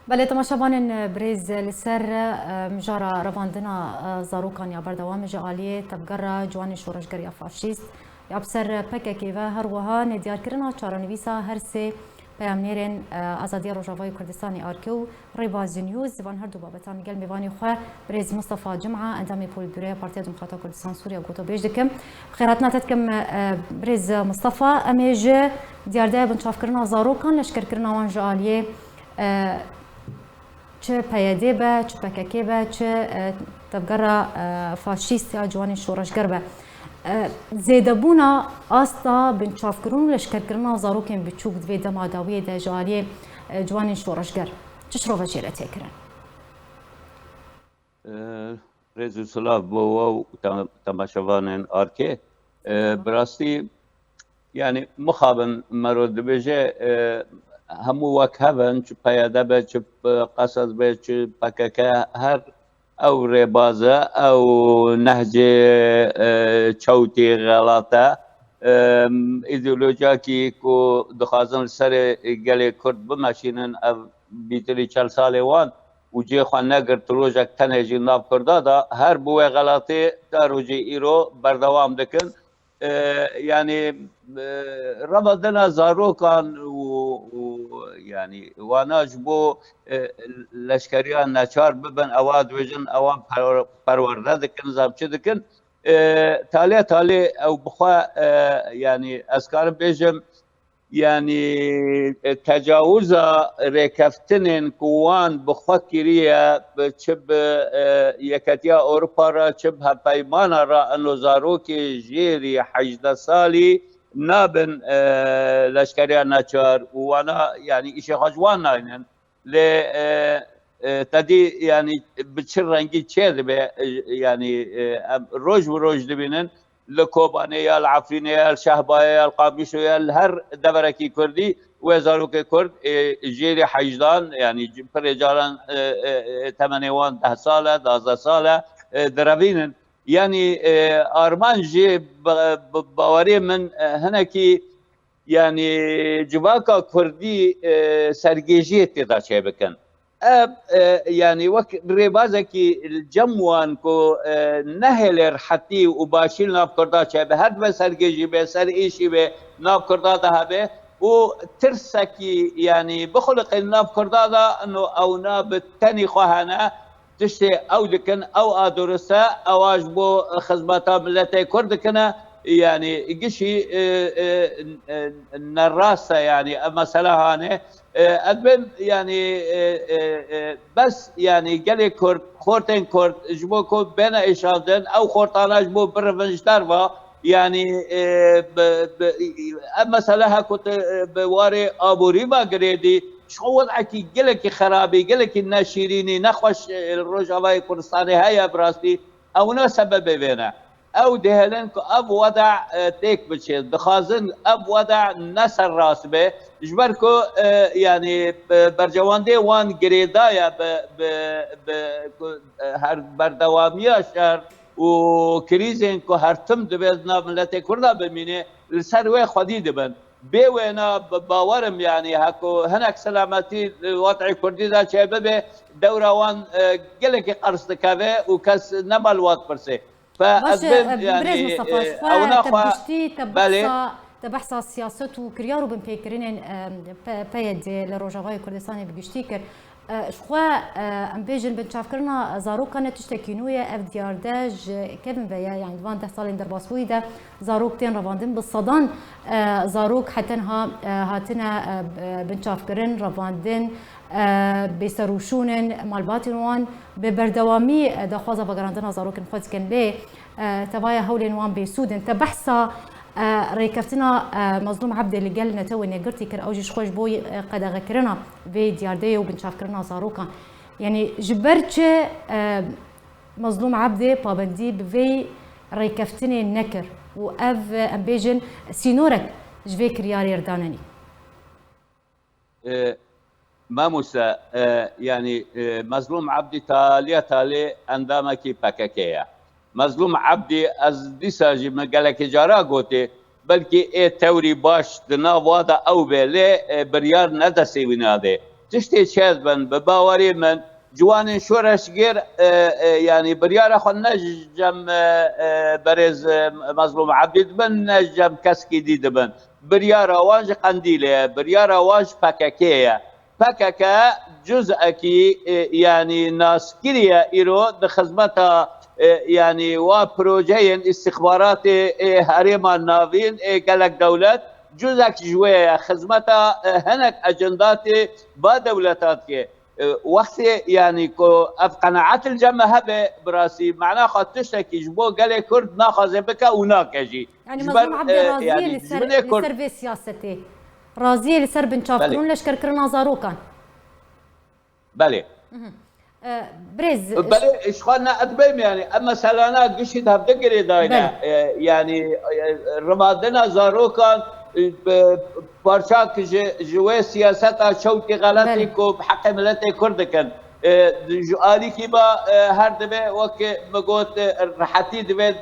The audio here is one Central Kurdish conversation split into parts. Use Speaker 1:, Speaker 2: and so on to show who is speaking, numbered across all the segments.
Speaker 1: بله تماشاوان بريز لسر مجارة رواندنا زاروكان يا بردوام جعالية تبقر جواني شورشگر يا فاشيست يا بسر پککی و هر وها ندیار کرنا چارنویسا هر سه پیامنیرن آزادی روجاوای کردستانی آرکو ریواز نیوز وان هر دو بابتان گل میوانی خو بريز مصطفى جمعه اندامی پول بیروی پارتی دموکرات کردستان سوریا گوتو بیج دکم خیراتنا تدکم بريز مصطفى امیج دیارده بنچاف کرنا زاروکان لشکر کرنا وان جعالیه چه پیاده به چه پککی به چه تبقر فاشیست یا جوانی شورشگر به زیده بونا آستا بنچاف کرون لشکر کرنا زاروکین بچوک دوی دما داوی ده جوالی جوانی شورشگر چش رو وچیره تکرن؟
Speaker 2: رزو سلاف بو تماشاوان آرکه براستی يعني مخابن مرود بيجي همو وك هبن چه پیاده به چه قصد به چه پککه هر او ربازه او نهج چوتی غلاطه ایدئولوژیا کی کو دخوازن سر گل کرد بمشینن بیتری 40 ساله وان و جی خوان نگر تروجک تنهجی ناب کرده دا هر بوه غلاطی تا روجی ایرو بردوام دکن يعني رمضان زاروكان يعني وانا جبو لشكريان ناچار ببن اواد وجن اوان پرورده دكن زابچه دكن تالي او بخوا يعني اسكار بيجم يعني تجاوز ركفتن كوان بخوكريه بشب يكتيا اوروبا را شبه بيمانا را انه زاروكي جيري 18 سالي نابن لشكريا ناتشار وانا يعني اشي خجوان ناينن ل تدي يعني بتشر رنجي تشير يعني روج وروج دبينن لكوبانية العفرينية الشهباية القابيشوية الهر دبركي كردي وزاروك كرد جيري حجدان يعني رجالا 8 10 سالة 12 سالة درابين يعني أرمان جي باوري من هناكي يعني جواكا كردي سرجيجية تدا شبكن يعني وك ريبازكي الجموان كو نهلر حتي وباشيل ناب كردا شبه هاد بسر جيجي بسر ايشي به ناب كردا ده و ترسكي يعني بخلق الناب كردا ده انه او ناب تاني خواهنا تشتي او لكن او ادرسا او اجبو خدماتا ملتي كردكنا يعني قشي الراسة يعني مثلا هاني ادبن يعني بس يعني قال كرد خورتين كرد جبوكو بين اشادن او خورتانا جبو برفنجتر يعني مثلا كنت بواري ابو ريبا قريدي شو وضعك قلك خرابي قلك الناشريني نخوش الرجاوي كردستاني هيا براستي او نو سبب بينا او دهلن اب وضع تيك بتشي بخازن اب وضع نسر راس به جبركو يعني برجواندي وان جريدايا هر بردوامية شهر وكريزين كو هرتم دبزنا ملتي كردا بمينه السروي خدي دبن بيوينا باورم يعني هكو هناك سلامتي وضع كردي ذا شباب دورة وان قلك قرص كافي وكاس نما الوقت برسي
Speaker 1: فأذن يعني او ناخوا بالي تبحث سياسة وكريار وبن بيكرين بيد لروجاوي كردستاني بجشتي كر شخوا ام بيجن بنشاف كرنا زارو كانت تشتكينويا اف دي ار داج كيفن فيا يعني 20 سالين درباسوي ده زاروك تين رواندن بالصدان زاروك حتى هاتنا بنشاف كرن رواندن بيسروشونن مالباتن وان ببردوامي دخوازا بقراندنا زاروكن خدكن ليه تبايا هولين وان بيسودن تبحثا ريكفتنا مظلوم عبد اللي قال لنا تو اني قرتي كر اوجي خوش بوي قد غكرنا في دياردي وبنشاف كرنا زاروكا يعني جبرتش مظلوم عبد بابندي بفي ريكفتني النكر واف امبيجن سينورك جفي كريار يردانني
Speaker 2: ما موسى يعني مظلوم عبد تالي اندامكي باكاكيا مظلوم عبدي از دیساجی مگلک جارا گوته بلکه ای توری باش دنا وادا او بله بریار ندستی وناده تشتي شاذ بن بباوري من جوان شورش غير يعني بريار خو نجم برز مظلوم عبيد بن نجم كسكي ديد بن بريار واج قنديله بريار واج فككيه فككه جزءكي يعني ناس كريا ايرو بخدمتها يعني وبروجين استخبارات هريما نافين قالك دولت جزءك جوية خدمتها هناك اجندات با دولتات وقت يعني كو قناعات الجمع هبه براسي معناها خاطشتكي جبو قال كرد ناخذ بك وناكجي
Speaker 1: يعني مظلوم عبد الرازي لسر في سياسته رازي لسر بنشافكرون لشكر كرنا زاروكان
Speaker 2: بله
Speaker 1: بريز
Speaker 2: بله اشخانا ادبيم يعني اما سلانا قشد هبدقري داينا يعني رمادنا زاروكان بارشاك جوه سياستا شوكي غلطي كو بحق ملتي كردكن آلی کی با هر دبه وقت مگوت راحتی دبه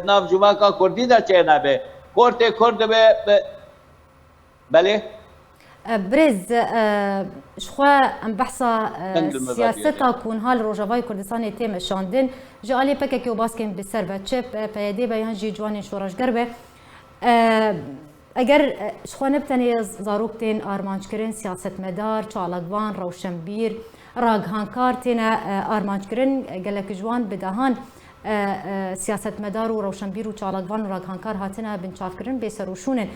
Speaker 2: ناف جماعه کردی دا چه نبه کورت کرد به بله
Speaker 1: برز شخوا ام بحثا سیاستا کون حال روجاوای کردستان تیم شاندن جالی پک کی وباسکن به سروچپ پیاده بیان جی جوان شورشگر به اگر شخوا نبتنی زاروکتین آرمانچکرین سیاست مدار چالکوان روشنبیر راگهانکار تینا آرمانچکرین گلک جوان بدهان سیاست مدار و روشنبیر و چالکوان و راگهانکار هاتنا بنچافکرین بسروشونن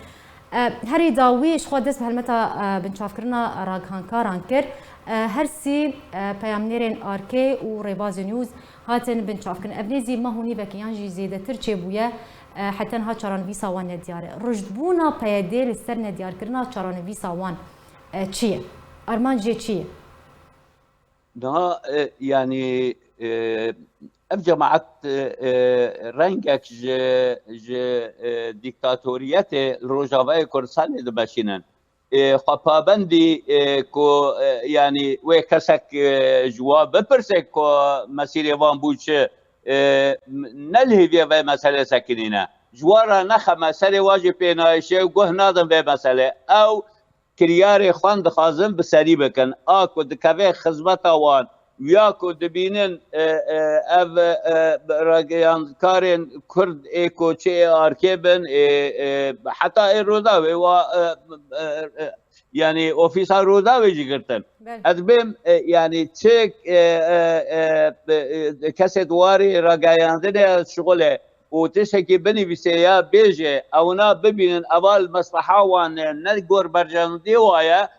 Speaker 1: هری داویش خود دست به هلمتا بنچافکرنا راگهانکاران کرد هر سی پیامنیرین آرکی و ریباز نیوز هاتن بنچافکرن ابنیزی ماهونی وکیان جی زیده تر چه بویه حتی ها چاران ویسا وان ندیاره رجدبونا پیاده لسر ندیار کرنا چاران ویسا وان چیه؟ ارمان جی چیه؟
Speaker 2: نه يعني جماعت رنگك ج ديكتاتوريات الروجاوي كردستان دبشينن خپابندي كو يعني وكسك جواب بپرسك كو مسيري وان بوچ نلهي في مسألة سكنينه جوارا نخ مسألة واجب بينايشه وجه نادم في مسألة او كرياري خوان دخازم بسري بكن اكو دكافي خدمتا وان وياكو دبينن اف راجيان كارين كرد ايكو تشي اركيبن حتى الروداوي و يعني اوفيسا روداوي جيرتن ادبم يعني تشيك كاسيت واري راجيان دي شغله وتشكي بني بسيا بيجي اونا ببين اول مصلحه وان نقور برجان ديوايا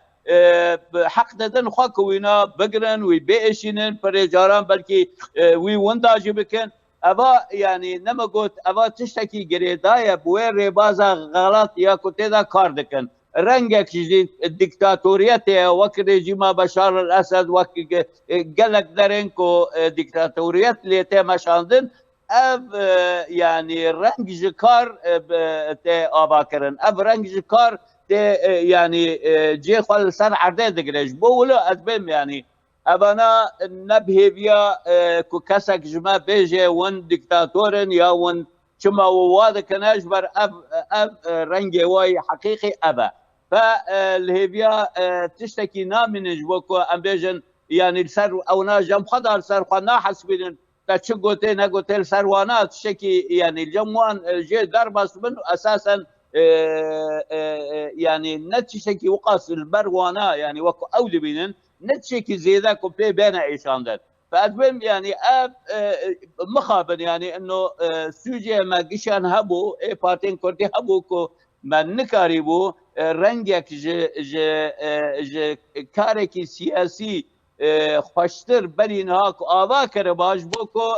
Speaker 2: حق ددن خاكوينا بقرن ويبيشينن برجاران بلكي وي ونداجي بكن ابا يعني نما قلت ابا تشتكي قريدايا بوين ريبازا غلط يا كوتيدا كاردكن رنگك الدكتاتوريات وك رجيم بشار الاسد وك قالك درينكو دكتاتوريات اللي تم شاندن اف يعني رنگ جكار تي اباكرن اف رنگ جكار تي يعني جي خل سن عرده دقريج بولو ادبم يعني ابانا نبهي بيا كو كسك جما بيجي ون دكتاتورن يا ون شما وواد كناش بر اف رنگ واي حقيقي ابا فالهيبيا تشتكي نامن جوكو ام بيجن يعني السر او ناجم خضر سر خنا حسبين تشقوتي نقوتي سروانات شكي يعني الجموان جي دربس منه اساسا يعني نتشكي وقاص البروانا يعني وكو اولي بينن نتشكي زيدا كوبي بين عيشاندر فادبم يعني اب مخابن يعني انه سوجي ما قشان هبو اي بارتين كردي هبو كو ما نكاريبو رنگك ج كاركي سياسي خوشتر برین ها کو آوا کرد باش بو کو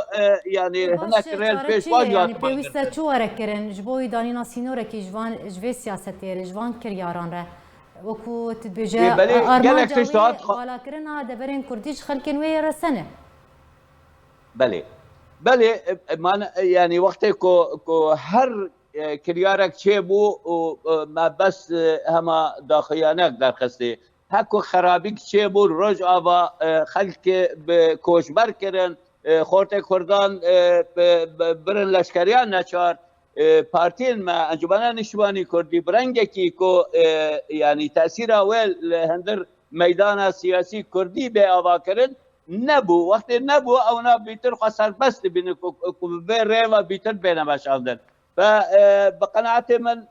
Speaker 2: يعني هناك ريل پیش واجد
Speaker 1: يعني بيوستا شو وركرن جبوي دانينا سينوركي جوان جوي سياستير جوان كرياران ره وكو تبجا ارمان جاوي ولا كرنا دبرين كرديش خلكن وي رسنه
Speaker 2: بله ما يعني وقت كو هر كريارك چبو ما بس هما داخيانك درخسته هکو خرابی چه بود روز آوا خلک به کوشبر کردن خورت کردان برن لشکریان نچار پارتین ما انجمن نشوانی کردی برنگه کی کو یعنی تاثیر اول هندر ميدان سياسي كردي بأواكرن نبو وقت نبو او نبيتر خسر بس بين ريما بيتر بين ما شافدن فبقناعتي من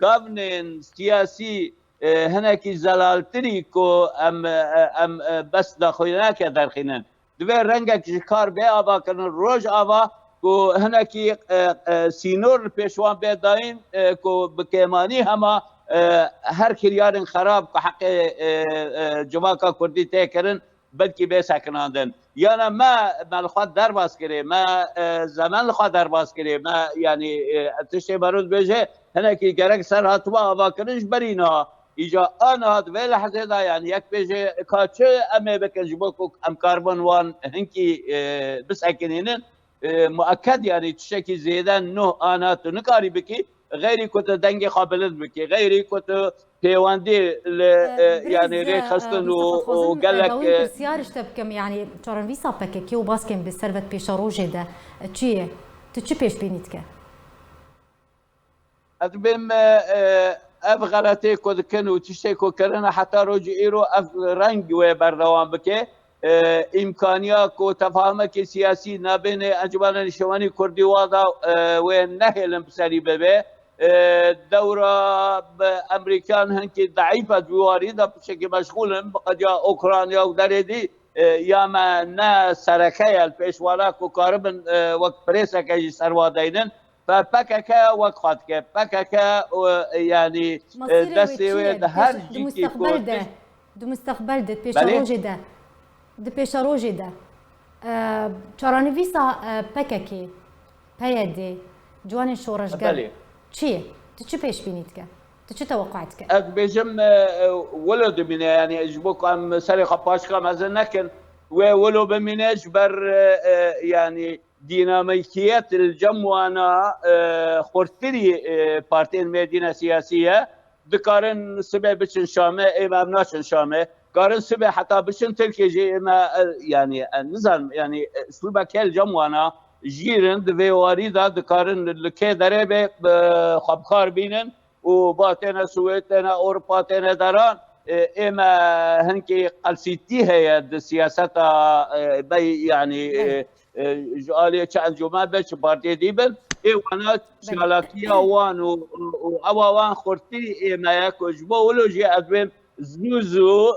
Speaker 2: governance سياسي هناك زلالتري كو ام بس داخلناك درخينن دوی رنگك شکار به آوا کردن روز آوا کو هناکی سینور پیشوان بداین کو بکیمانی هما هر کریارن خراب که حق جواکا کردی تکرن بلکی به سکناندن یعنی ما الخواد در باز کری ما زمان الخواد در باز کری ما یعنی تشتی برود بجه هناکی گرک سر هاتوا آوا کردنش برینا ایجا آن هات وی لحظه دا یعنی یک بیجه کاچه امه بکن جبوکو ام کاربون وان هنکی بسکنینن مؤکد یعنی تشکی زیدن نه آنات نکاری بکی غیری کت دنگ قابلت بکی غیری کت پیواندی یعنی ری خستن و گلک
Speaker 1: داوی بسیارش تبکم یعنی چارن ویسا پکه که و باز کم به سروت پیش روژه ده چیه؟ تو چی پیش بینید که؟
Speaker 2: ادبیم اف غلطی کد کن و تشتی کو کرن حتی روز ایرو اف رنگ و بردوام بکه امکانیا کو تفاهم که سیاسی نبین انجمن نشوانی کردی وادا و نهلم بسری ببه دورة امريكان هنكي ضعيفه جواري دا بشكل مشغول بقد يا اوكرانيا ودريدي يا ما نا سركايا البيشوالاك وكاربن وقت بريسا كي سروا داينن فبككا وقفاتك بككا يعني
Speaker 1: دسي هر دو مستقبل ده پیش روزی ده د پیش روزی ده چارانی ویسا پککی پیاده جوان شورشگر چیه؟ تو چی پیش بینید که؟ تو چی توقعت که؟
Speaker 2: بيجم ولد مني يعني اجبوك ام سرقه باشكا مثلا نكن ولو بمناج بر يعني ديناميكيه الجموانا خورتري بارتين مدينه سياسيه ذكرن سبب بشن شامه امام ناشن شامه قارن سبب حتى بشن تركي ما يعني النظام يعني اسلوبك الجموانا جيرن دوی واریدا دکارن لکه داره به خبخار بینن و باتنا سویتنا اروپا تنا دران اما هنكي قلسيتي هي السياسات بي يعني جاليه انجمن بش بارتي ديبل اي وانا شالاكيا وان واوان خورتي ما يكجبو ولوجي ادوين زوزو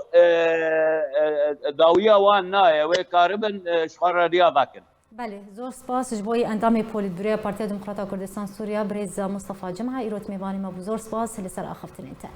Speaker 2: داويه وان نايه وكاربن شخر ريا باكن
Speaker 1: بله زور سپاس جبوی اندام پولیتبیرو پارتی دموکرات کردستان سوریه برز مصطفی جمعه ایروت میوانی ما زور سپاس لسر اخفتن انت